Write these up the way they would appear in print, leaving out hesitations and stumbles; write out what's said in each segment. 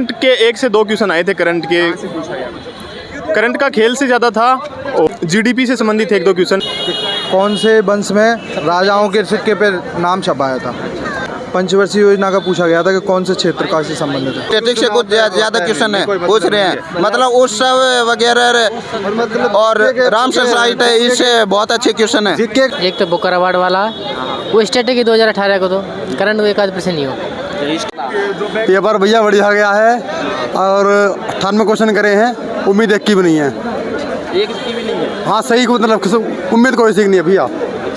Current के 1 से 2 question आए थे करंट के। करंट का खेल से ज़्यादा था, जीडीपी से संबंधित एक दो क्वेश्चन। कौन से वंश में राजाओं के सिक्के पर नाम छपाया था? पंचवर्षीय योजना का पूछा गया था कि कौन से क्षेत्र का से संबंधित है। स्टैटिक से कुछ ज़्यादा क्वेश्चन है पूछ रहे हैं, मतलब उत्सव वगैरह और रामसर साइट है, इससे बहुत अच्छे क्वेश्चन है। एक तो बुकर अवार्ड वाला वो स्टैटिक ही 2018 को, तो करंट वो 1% नहीं हो। पेपर भैया बढ़िया गया है और 98 क्वेश्चन करे हैं, उम्मीद एक की भी नहीं है। एक की भी नहीं है? हाँ सही को मतलब उम्मीद कोई सी नहीं है भैया।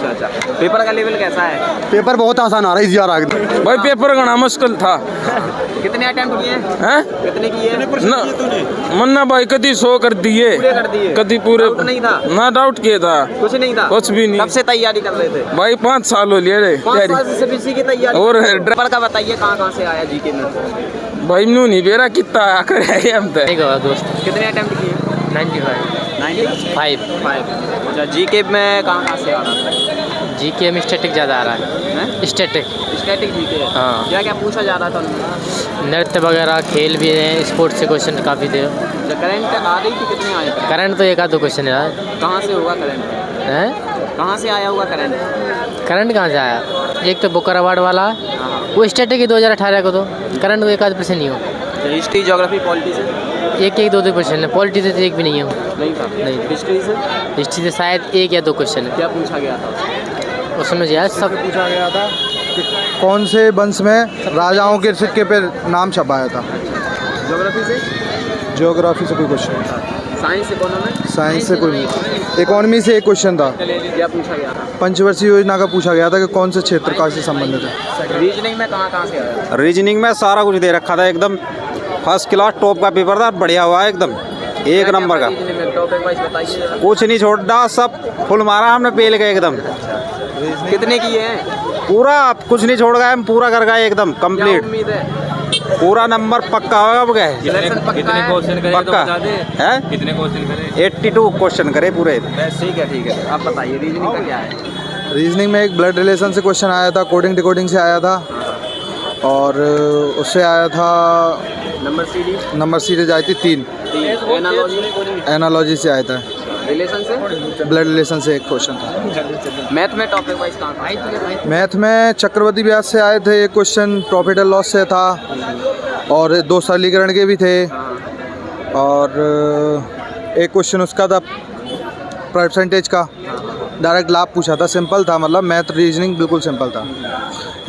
अच्छा, पेपर का लेवल कैसा है? पेपर बहुत आसान आ रहा है, इजी आ रहा है भाई। पेपर का मुश्किल था। कितने अटेम्प्ट किए हैं? कितने किए? मन्ना भाई कभी 100 कर दिए, कभी पूरे नहीं था ना, डाउट किया था, कुछ नहीं था, कुछ भी नहीं। कब से तैयारी कर रहे थे भाई 5 साल हो लिए 5 साल से इसी की तैयारी। और पेपर का बताइए कहाँ से आया जीके में? भाई नू नहीं बेरा कितना आकर है हम तो। दोस्त कितने अटेम्प्ट किए? 95। अच्छा, जीके में कहाँ से आ रहा था? जीके में स्टैटिक ज़्यादा आ रहा है। Static GK. हाँ। क्या पूछा जा रहा था उनमें? नृत्य वगैरह खेल भी हैं, स्पोर्ट्स से क्वेश्चन काफ़ी थे। करंट आ रही थी, कितने आए थे? करंट तो 1 आध 2 क्वेश्चन है यार। कहाँ से होगा करंट? हैं? कहाँ से आया होगा करंट? करंट कहाँ से आया? एक तो बुकर अवार्ड वाला वो स्टैटिक ही 2018 को, तो करंट वो 1% नहीं हो। हिस्ट्री, ज्योग्राफी, पॉलिटी से 1-2 क्वेश्चन है। पॉलिटी से तो एक भी नहीं हो। नहीं था? नहीं। हिस्ट्री से? हिस्ट्री से शायद 1 या 2 क्वेश्चन है। क्या पूछा गया था उसमें यार सब पूछा गया था कि कौन से वंश में राजाओं के सिक्के पर नाम छपाया था? ज्योग्राफी से? ज्योग्राफी से कोई क्वेश्चन नहीं था। Science, economy? साइंस से कोई नहीं। इकोनॉमी से एक क्वेश्चन था। क्या पूछा गया था? पंचवर्षीय योजना का पूछा गया था कि कौन से क्षेत्र का से संबंधित है। रीजनिंग में कहाँ से आया? रीजनिंग में सारा कुछ दे रखा था, एकदम फर्स्ट क्लास टॉप का पेपर था, बढ़िया हुआ एकदम एक नंबर का। टॉपिक वाइज बताइए। कुछ नहीं छोड़ा, सब फुल मारा हमने पेल गए एकदम। कितने किए हैं? पूरा कुछ नहीं छोड़ गए, हम पूरा कर गए एकदम क्या कंप्लीट। उम्मीद है? पूरा नंबर पक्का होगा। अब गए कितने क्वेश्चन पक्का है? कितने क्वेश्चन करे? 82 क्वेश्चन करे पूरे। ठीक है। आप बताइए रीजनिंग का क्या है? रीजनिंग में एक ब्लड रिलेशन से क्वेश्चन आया था, कोडिंग डिकोडिंग से आया था, और उससे आया था नंबर सीरीज आई थी 3। एनालॉजी से आया था। रिलेशन से? ब्लड रिलेशन से एक क्वेश्चन था। मैथ में टॉपिक वाइज कहाँ? मैथ में चक्रवर्ती ब्याज से आए थे एक क्वेश्चन, प्रॉफिट एंड लॉस से था, और 2 सरलीकरण के भी थे, और एक क्वेश्चन उसका था परसेंटेज का, डायरेक्ट लाभ पूछा था। सिंपल था, मतलब मैथ रीजनिंग बिल्कुल सिंपल था,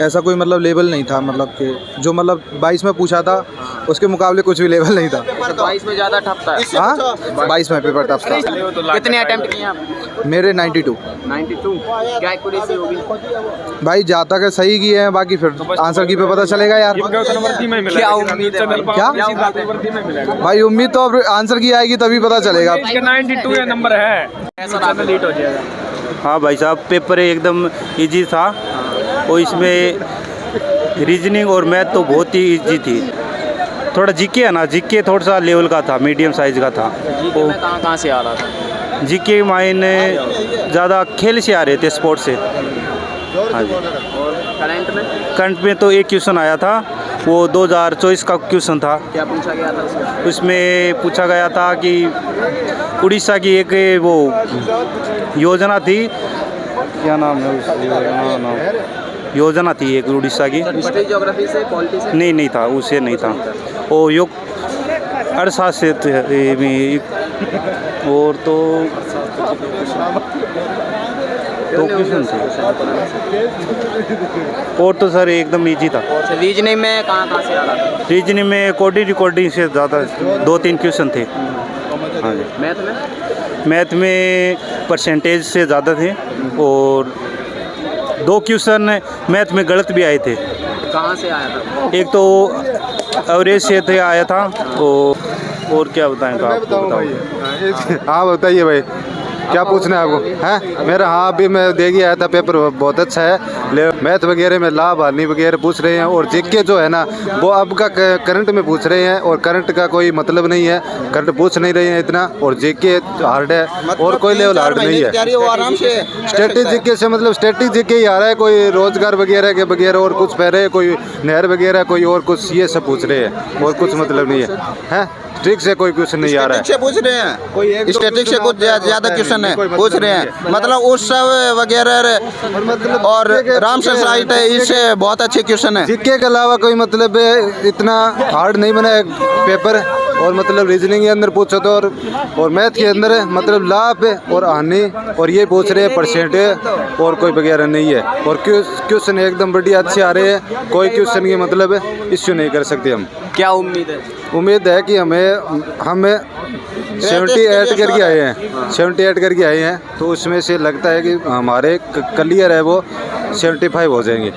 ऐसा कोई मतलब लेवल नहीं था, मतलब कि जो मतलब 22 में पूछा था उसके मुकाबले कुछ भी लेवल नहीं था। 22 में ज़्यादा टफ था? हाँ, 22 में पेपर टफ था। कितने अटेम्प्ट किए आप? मेरे 92। क्या एक्यूरेसी होगी? भाई जहाँ तक है सही किए हैं, बाकी फिर आंसर की पे पता चलेगा यार। क्या उम्मीद है? क्या भाई, उम्मीद तो अब आंसर की आएगी तभी पता चलेगा। 92 नंबर है। ऐसा लेट हो जाएगा। हाँ भाई साहब, पेपर एकदम इजी था, और इसमें रीजनिंग और मैथ तो बहुत ही इजी थी। थोड़ा जीके है ना, जीके थोड़ा सा लेवल का था, मीडियम साइज का था। जीके में कहाँ से आ रहा था? जीके मायने ज़्यादा खेल से आ रहे थे, स्पोर्ट्स से। हाँ जी। और करंट में तो एक क्वेश्चन आया था, वो 2024 का क्वेश्चन था। क्या पूछा गया था उसमें? उसमें पूछा गया था कि उड़ीसा की एक वो योजना थी, क्या नाम है उस योजना थी एक उड़ीसा की। हिस्ट्री, ज्योग्राफी से, पॉलिटी से? नहीं था, उसे नहीं था। वो योग अर्थशास्त्र से थे, और तो 2 क्वेश्चन थे, और तो सर एकदम इजी था। रीजनिंग में कहाँ से आ रहा था? रीजनिंग में कोडिंग रिकॉर्डिंग से ज़्यादा 2-3 क्वेश्चन थे। हाँ जी। मैथ में? मैथ में परसेंटेज से ज़्यादा थे, और 2 क्वेश्चन मैथ में गलत भी आए थे। कहाँ से आया था? एक तो एवरेज से थे आया था, और क्या बताएं तो आपको बताओ। हाँ बताइए भाई। क्या पूछना है आपको? हैं मेरा, हाँ अभी मैं देखिए आया था, पेपर बहुत अच्छा है। मैथ वगैरह में लाभ हानि वगैरह पूछ रहे हैं, और जीके जो है ना वो अब का करंट में पूछ रहे हैं, और करंट का कोई मतलब नहीं है, करंट पूछ नहीं रहे हैं इतना, और जीके हार्ड है और कोई लेवल हार्ड नहीं है। वो आराम से स्टैटिक जीके से मतलब स्टैटिक जीके ही आ रहा है, कोई रोजगार वगैरह के वगैरह और कुछ पह रहे हैं, कोई नहर वगैरह कोई और कुछ, ये सब पूछ रहे हैं और कुछ मतलब नहीं है। हैं ठीक से कोई क्वेश्चन नहीं आ रहा है, से पूछ रहे हैं, स्टैटिक से कुछ ज्यादा क्वेश्चन है पूछ रहे हैं, मतलब उत्सव वगैरह और रामसर साइट है, इससे बहुत अच्छे क्वेश्चन है। जीके के अलावा कोई मतलब इतना हार्ड नहीं बना है पेपर, और मतलब रीजनिंग के अंदर पूछो तो, और मैथ के अंदर मतलब लाभ और हानि और ये पूछ रहे हैं परसेंट, और कोई वगैरह नहीं है, और क्वेश्चन एकदम बढ़िया अच्छे आ रहे हैं, कोई क्वेश्चन की मतलब इश्यू नहीं कर सकते हम। क्या उम्मीद है? उम्मीद है कि हम 78 करके आए हैं, 78 करके आए हैं, तो उसमें से लगता है कि हमारे क्लियर है वो 75 हो जाएंगे।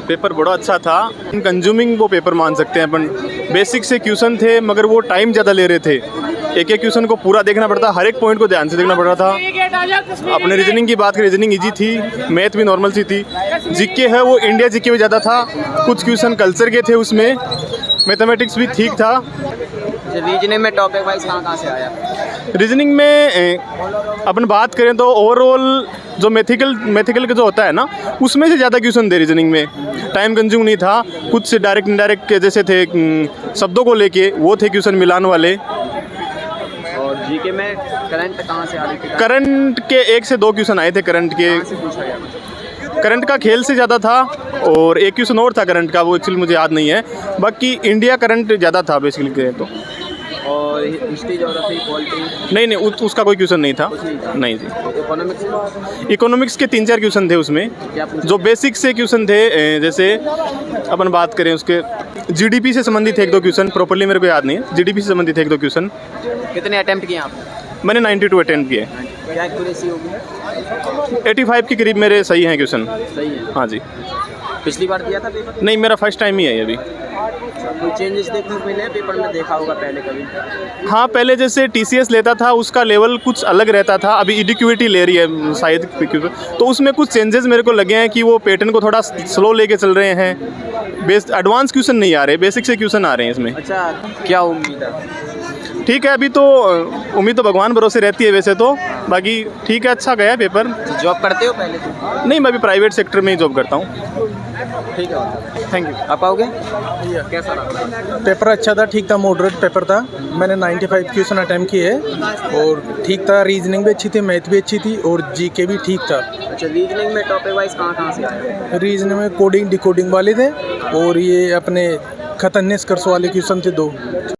पेपर बड़ा अच्छा था, कंज्यूमिंग वो पेपर मान सकते हैं अपन। बेसिक से क्वेश्चन थे मगर वो टाइम ज़्यादा ले रहे थे, एक एक क्वेश्चन को पूरा देखना पड़ता, हर एक पॉइंट को ध्यान से देखना पड़ रहा था। अपने रीजनिंग की बात करें, रीजनिंग इजी थी, मैथ भी नॉर्मल सी थी। जीके है वो इंडिया जीके में ज़्यादा था, कुछ क्वेश्चन कल्चर के थे उसमें, मैथमेटिक्स भी ठीक था। रीजनिंग में टॉपिक वाइज कहाँ से आया? रीजनिंग में अपन बात करें तो ओवरऑल जो मैथिकल का जो होता है ना, उसमें से ज़्यादा क्वेश्चन थे रीजनिंग में, टाइम कंज्यूम नहीं था। कुछ डायरेक्ट इनडायरेक्ट जैसे थे शब्दों को लेके, वो थे क्वेश्चन मिलान वाले। और जीके में करंट कहाँ से आ रही थी? करंट के 1 से 2 क्वेश्चन आए थे करंट के। कहाँ से पूछा गया? करंट का खेल से ज़्यादा था, और एक क्वेश्चन और था करंट का, वो एक्चुअली मुझे याद नहीं है। बाकी इंडिया करंट ज़्यादा था बेसिकली कहें तो। और हिस्ट्री, ज्योग्राफी, पॉलिटी? नहीं, उसका कोई क्वेश्चन नहीं था। नहीं जी। इकोनॉमिक्स? इकोनॉमिक्स के 3-4 क्वेश्चन थे उसमें, जो बेसिक से क्वेश्चन थे। जैसे अपन बात करें उसके जीडीपी से संबंधित 1-2 क्वेश्चन, प्रॉपर्ली मेरे को याद नहीं है, जीडीपी से संबंधित 1-2 क्वेश्चन। कितने अटेम्प्ट किए आपने? मैंने 92 अटेम्प्ट किए। क्या एक्यूरेसी होगी? 85 के करीब मेरे सही हैं क्वेश्चन। सही है। हाँ जी। पिछली बार दिया था पेपर? नहीं, मेरा फर्स्ट टाइम ही है अभी। कोई चेंजेस देखने को मिले पेपर में? देखा होगा पहले कभी? हाँ, पहले जैसे टीसीएस लेता था उसका लेवल कुछ अलग रहता था, अभी इडिक्यूटी ले रही है शायद, तो उसमें कुछ चेंजेस मेरे को लगे हैं कि वो पैटर्न को थोड़ा स्लो लेके चल रहे हैं। एडवांस क्वेश्चन नहीं आ रहे, बेसिक से क्वेश्चन आ रहे हैं इसमें। अच्छा, क्या उम्मीद है? ठीक है, अभी तो उम्मीद तो भगवान भरोसे रहती है वैसे तो, बाकी ठीक है, अच्छा गया पेपर। जॉब करते हो पहले तो? नहीं, मैं अभी प्राइवेट सेक्टर में ही जॉब करता हूँ। ठीक है, थैंक यू। आप आओगे? कैसा रहा? पेपर अच्छा था, ठीक था, मॉडरेट पेपर था। मैंने 95 क्वेश्चन अटैम्प्ट किए और ठीक था। रीजनिंग भी अच्छी थी, मैथ भी अच्छी थी, और जीके भी ठीक था। अच्छा, रीजनिंग में टॉपिक वाइज कहाँ से आया? रीजनिंग में कोडिंग डिकोडिंग वाले थे, और ये अपने खतरनेस कर्स वाले क्वेश्चन थे 2।